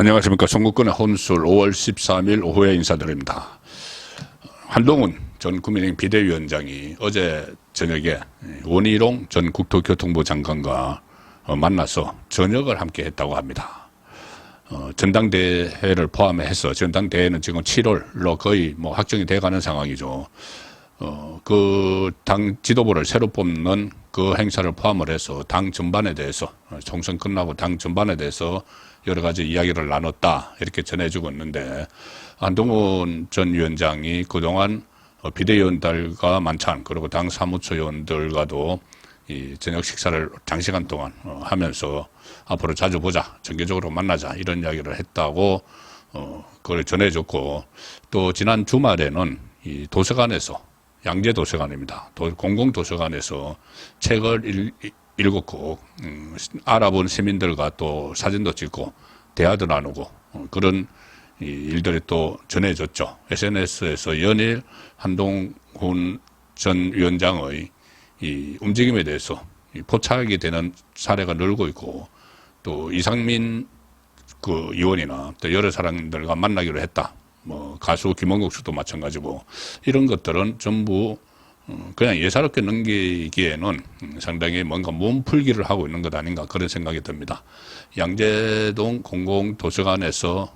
안녕하십니까. 송구권의 혼술 5월 13일 오후에 인사드립니다. 한동훈 전 국민의힘 비대위원장이 어제 저녁에 원희룡 전 국토교통부 장관과 만나서 저녁을 함께 했다고 합니다. 전당대회를 포함해서 전당대회는 지금 7월로 거의 확정이 돼가는 상황이죠. 그 당 지도부를 새로 뽑는 그 행사를 포함을 해서 당 전반에 대해서 총선 끝나고 당 전반에 대해서 여러 가지 이야기를 나눴다 이렇게 전해주고 있는데, 한동훈 전 위원장이 그동안 비대위원들과 만찬 그리고 당 사무처 의원들과도 이 저녁 식사를 장시간 동안 하면서 앞으로 자주 보자, 정기적으로 만나자 이런 이야기를 했다고 그걸 전해줬고, 또 지난 주말에는 이 도서관에서, 양재 도서관입니다. 공공도서관에서 책을 7곡 알아본 시민들과 또 사진도 찍고 대화도 나누고 그런 일들이 또 전해졌죠. SNS에서 연일 한동훈 전 위원장의 이 움직임에 대해서 포착이 되는 사례가 늘고 있고, 또 이상민 그 의원이나 또 여러 사람들과 만나기로 했다. 가수 김원국 씨도 마찬가지고, 이런 것들은 전부 그냥 예사롭게 넘기기에는 상당히 뭔가 몸풀기를 하고 있는 것 아닌가 그런 생각이 듭니다. 양재동 공공도서관에서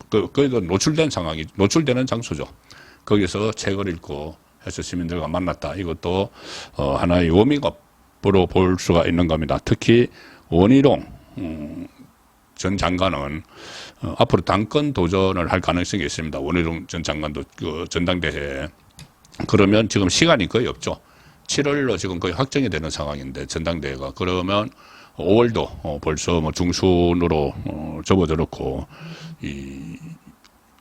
거기도 노출되는 장소죠. 거기서 책을 읽고 해서 시민들과 만났다. 이것도 하나의 워밍업으로 볼 수가 있는 겁니다. 특히 원희룡 전 장관은 앞으로 당권 도전을 할 가능성이 있습니다. 원희룡 전 장관도 그 전당대회에. 그러면 지금 시간이 거의 없죠. 7월로 지금 거의 확정이 되는 상황인데, 전당대회가. 그러면 5월도 벌써 중순으로 접어들었고, 이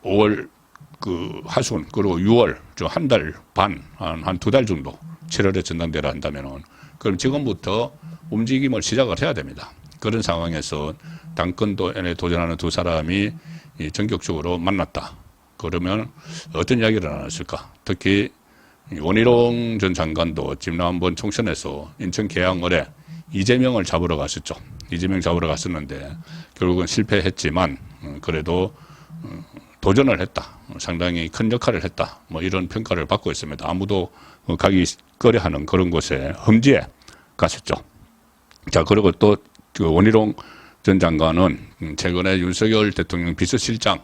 5월 그 하순, 그리고 6월 좀 한 달 반, 한 2달 정도 7월에 전당대회를 한다면은, 그럼 지금부터 움직임을 시작을 해야 됩니다. 그런 상황에서 당권에 도전하는 두 사람이 전격적으로 만났다. 그러면 어떤 이야기를 나눴을까? 특히 원희룡 전 장관도 지난번 총선에서 인천 계양을에 이재명을 잡으러 갔었죠. 이재명 잡으러 갔었는데 결국은 실패했지만 그래도 도전을 했다. 상당히 큰 역할을 했다. 이런 평가를 받고 있습니다. 아무도 가기 꺼려하는 그런 곳에 험지에 갔었죠. 자, 그리고 또 그 원희룡 전 장관은 최근에 윤석열 대통령 비서실장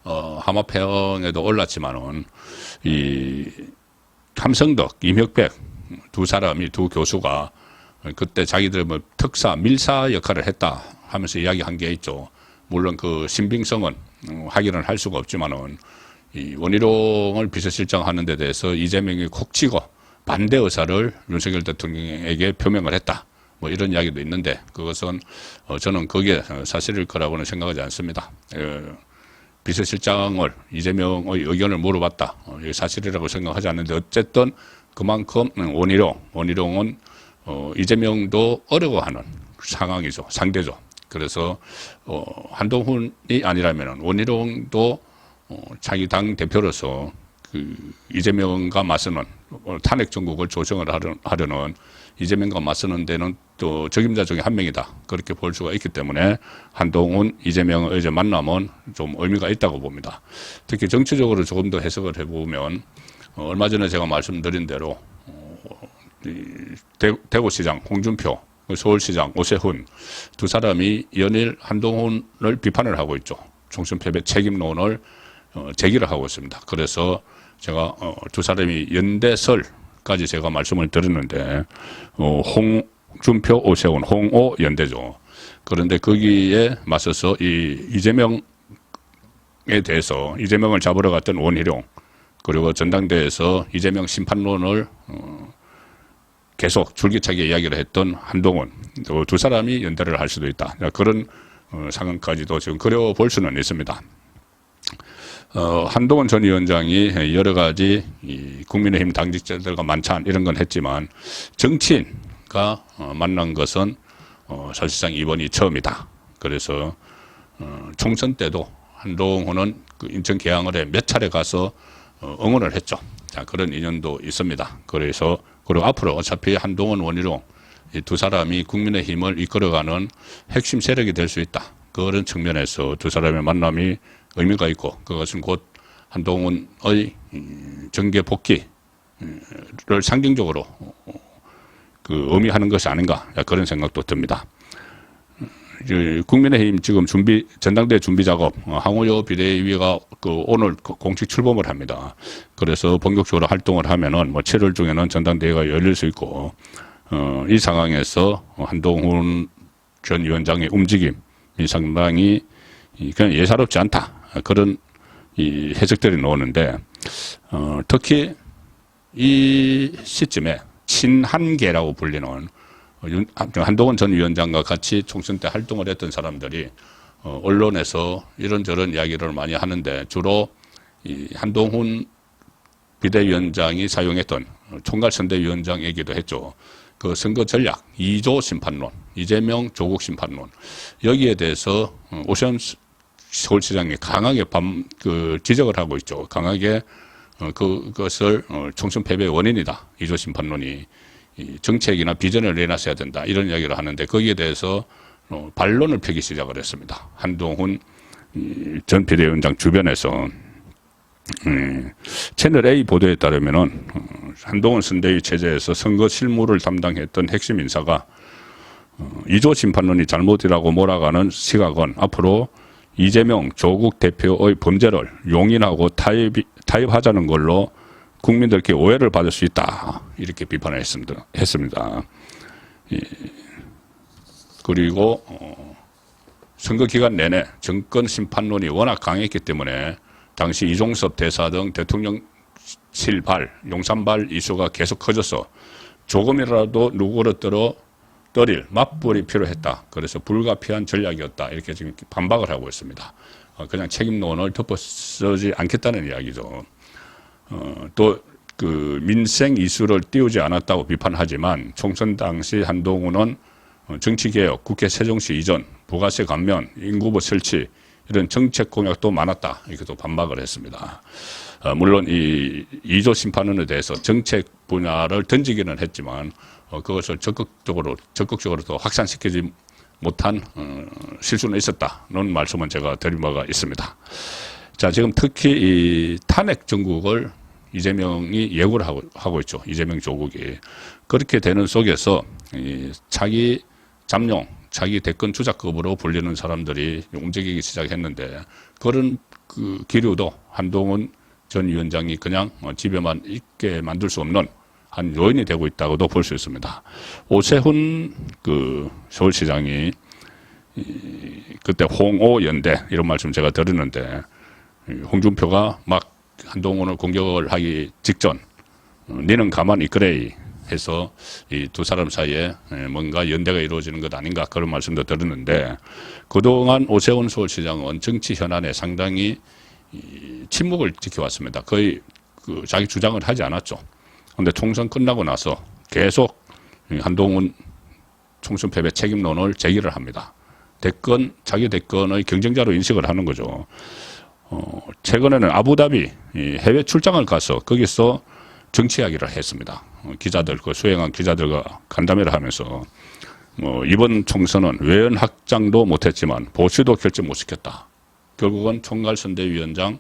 함합회원에도 올랐지만은 이 함성덕, 임혁백 두 교수가 그때 자기들 특사, 밀사 역할을 했다 하면서 이야기한 게 있죠. 물론 그 신빙성은 확인을 할 수가 없지만은 이 원희룡을 비서실장 하는 데 대해서 이재명이 콕 치고 반대 의사를 윤석열 대통령에게 표명을 했다. 이런 이야기도 있는데, 그것은 저는 그게 사실일 거라고는 생각하지 않습니다. 비서실장을 이재명의 의견을 물어봤다. 이게 사실이라고 생각하지 않는데, 어쨌든 그만큼 원희룡은 이재명도 어려워하는 상황이죠. 상대죠. 그래서 한동훈이 아니라면 원희룡도 자기 당 대표로서 그 이재명과 맞서는 탄핵 정국을 조정을 하려는 이재명과 맞서는 데는 또 적임자 중에 한 명이다. 그렇게 볼 수가 있기 때문에 한동훈, 이재명의 이제 만남은 좀 의미가 있다고 봅니다. 특히 정치적으로 조금 더 해석을 해보면 얼마 전에 제가 말씀드린 대로 대구시장 홍준표, 서울시장 오세훈 두 사람이 연일 한동훈을 비판을 하고 있죠. 총선 패배 책임론을 제기를 하고 있습니다. 그래서 제가 두 사람이 연대설까지 제가 말씀을 드렸는데, 홍준표, 오세훈, 홍오 연대죠. 그런데 거기에 맞서서 이재명에 대해서 이재명을 잡으러 갔던 원희룡, 그리고 전당대회에서 이재명 심판론을 계속 줄기차게 이야기를 했던 한동훈, 두 사람이 연대를 할 수도 있다. 그런 상황까지도 지금 그려볼 수는 있습니다. 한동훈 전 위원장이 여러 가지 국민의힘 당직자들과 만찬 이런 건 했지만 정치인과 만난 것은 사실상 이번이 처음이다. 그래서 총선 때도 한동훈은 그 인천 계양을에 몇 차례 가서 응원을 했죠. 자, 그런 인연도 있습니다. 그래서 그리고 앞으로 어차피 한동훈, 원희룡 이 두 사람이 국민의힘을 이끌어가는 핵심 세력이 될 수 있다. 그런 측면에서 두 사람의 만남이 의미가 있고 그것은 곧 한동훈의 정계 복귀를 상징적으로 의미하는 것이 아닌가 그런 생각도 듭니다. 국민의힘 지금 전당대 준비 작업, 황우여 비대위가 오늘 공식 출범을 합니다. 그래서 본격적으로 활동을 하면은 7월 중에는 전당대회가 열릴 수 있고, 이 상황에서 한동훈 전 위원장의 움직임이 상당히 그냥 예사롭지 않다. 그런 해석들이 나오는데, 특히 이 시점에 친한계라고 불리는 한동훈 전 위원장과 같이 총선 때 활동을 했던 사람들이 언론에서 이런저런 이야기를 많이 하는데 주로 이 한동훈 비대위원장이 사용했던 총괄선대위원장 얘기도 했죠. 그 선거 전략 2조 심판론, 이재명 조국 심판론 여기에 대해서 오세훈 서울시장이 강하게 지적을 하고 있죠. 강하게 그것을 총선 패배의 원인이다. 2조 심판론이 정책이나 비전을 내놨어야 된다. 이런 이야기를 하는데 거기에 대해서 반론을 펴기 시작을 했습니다. 한동훈 전 비대위원장 주변에서 채널 A 보도에 따르면은 한동훈 선대위 체제에서 선거 실무를 담당했던 핵심 인사가 2조 심판론이 잘못이라고 몰아가는 시각은 앞으로 이재명 조국 대표의 범죄를 용인하고 타협하자는 걸로 국민들께 오해를 받을 수 있다. 이렇게 비판을 했습니다. 그리고 선거 기간 내내 정권 심판론이 워낙 강했기 때문에 당시 이종섭 대사 등 대통령실발, 용산발 이슈가 계속 커져서 조금이라도 누구를 떨일 맞불이 필요했다. 그래서 불가피한 전략이었다. 이렇게 지금 반박을 하고 있습니다. 그냥 책임론을 덮어쓰지 않겠다는 이야기죠. 또 민생 이슈를 띄우지 않았다고 비판하지만 총선 당시 한동훈은 정치개혁, 국회 세종시 이전, 부가세 감면, 인구부 설치 이런 정책 공약도 많았다. 이렇게 또 반박을 했습니다. 물론 이 2조 심판원에 대해서 정책 분야를 던지기는 했지만 그것을 적극적으로 또 확산시키지 못한 실수는 있었다는 말씀은 제가 드린 바가 있습니다. 자, 지금 특히 이 탄핵 정국을 이재명이 예고를 하고 있죠. 이재명 조국이. 그렇게 되는 속에서 자기 잠룡, 자기 대권 주자급으로 불리는 사람들이 움직이기 시작했는데 그런 기류도 한동훈 전 위원장이 그냥 집에만 있게 만들 수 없는 한 요인이 되고 있다고도 볼 수 있습니다. 오세훈 서울시장이 그때 홍오연대 이런 말씀 제가 들었는데 홍준표가 막 한동훈을 공격을 하기 직전 니는 가만히 있거래 해서 이 두 사람 사이에 뭔가 연대가 이루어지는 것 아닌가 그런 말씀도 들었는데 그동안 오세훈 서울시장은 정치 현안에 상당히 침묵을 지켜왔습니다. 거의 자기 주장을 하지 않았죠. 그런데 총선 끝나고 나서 계속 한동훈 총선 패배 책임론을 제기를 합니다. 자기 대권의 경쟁자로 인식을 하는 거죠. 최근에는 아부다비 해외 출장을 가서 거기서 정치 이야기를 했습니다. 기자들, 수행한 기자들과 간담회를 하면서 이번 총선은 외연 확장도 못했지만 보수도 결정 못 시켰다. 결국은 총괄선대위원장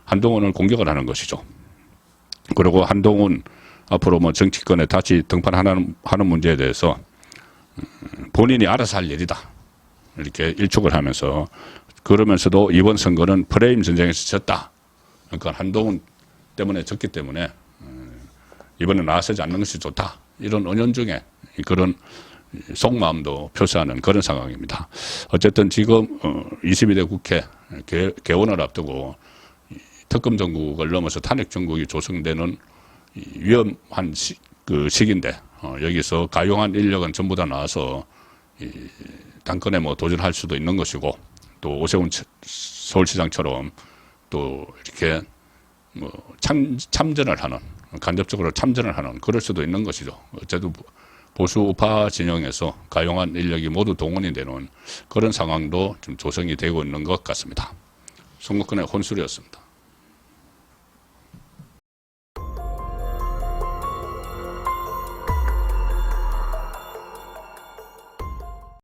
한동훈을 공격을 하는 것이죠. 그리고 한동훈 앞으로 정치권에 다시 등판하는 문제에 대해서 본인이 알아서 할 일이다. 이렇게 일축을 하면서 그러면서도 이번 선거는 프레임 전쟁에서 졌다. 그러니까 한동훈 때문에 졌기 때문에 이번에 나서지 않는 것이 좋다. 이런 은연중에 그런 속마음도 표시하는 그런 상황입니다. 어쨌든 지금 22대 국회 개원을 앞두고 특검 정국을 넘어서 탄핵 정국이 조성되는 위험한 시기인데 여기서 가용한 인력은 전부 다 나와서 당권에 도전할 수도 있는 것이고 또 오세훈 서울시장처럼 또 이렇게 참전을 하는 간접적으로 참전을 하는 그럴 수도 있는 것이죠. 어쨌든 보수 우파 진영에서 가용한 인력이 모두 동원이 되는 그런 상황도 좀 조성이 되고 있는 것 같습니다. 선거권의 혼술이었습니다.